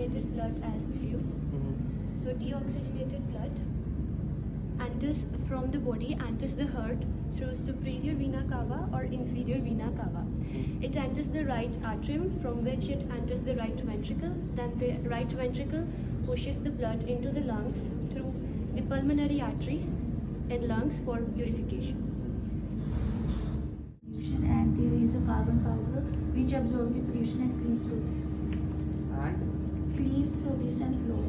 deoxygenated blood as blue. So deoxygenated blood enters from the body, enters the heart through superior vena cava or inferior vena cava. It enters the right atrium, from which it enters the right ventricle. Then the right ventricle pushes the blood into the lungs through the pulmonary artery and lungs for purification. Pollution, and there is a carbon powder which absorbs the pollution and cleans through this. Cleans through this and flow.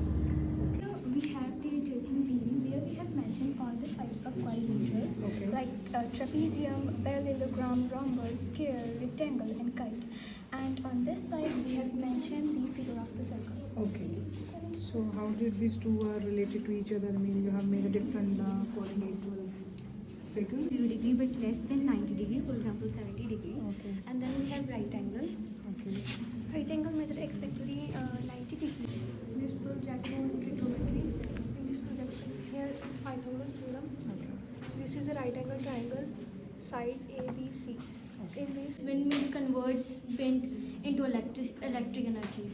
We have the rotating beam where we have mentioned all the types of coil measures like trapezium, parallelogram, rhombus, square, rectangle and kite. And on this side we have mentioned the figure of the circle. Okay. So how did these two are related to each other? I mean, you have made a different coordinate to the figure. 0 degree but less than 90 degree, for example 70 degree. Okay. And then we have right angle. Okay. Right angle measure exactly 90 degree. This project on trigonometry. In this projection here Pythagoras theorem. Okay. This is a right angle triangle, side ABC. In this, windmill converts wind into electric energy.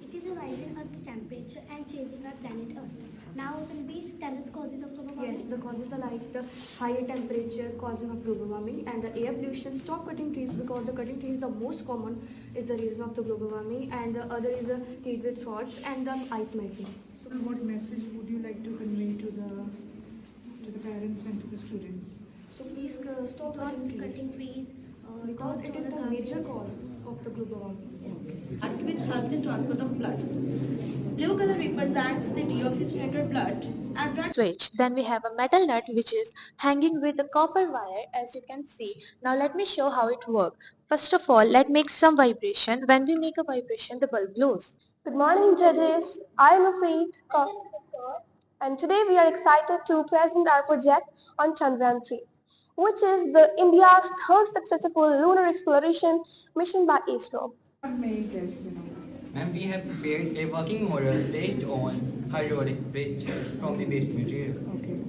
It is a rise in Earth's temperature and changing our planet Earth. Now, can we tell us causes of global warming? Yes, the causes are like the higher temperature causing of global warming and the air pollution. Stop cutting trees because the cutting trees are most common is the reason of the global warming, and the other is the heat with frosts and the ice melting. So what message would you like to convey to the parents and to the students? So please stop Not cutting cutting trees trees. because it is the major cause of the global warming. Which helps in transport of blood. Blue color represents the deoxygenated blood and red Switch. Then we have a metal nut which is hanging with a copper wire, as you can see. Now let me show how it works. First of all, let's make some vibration. When we make a vibration, the bulb glows. Good morning, judges. I am Afreet, and today we are excited to present our project on Chandrayaan 3, which is the India's third successful lunar exploration mission by ISRO. What made this, Ma'am, we have prepared a working model based on hydraulic bridge from the waste material. Okay.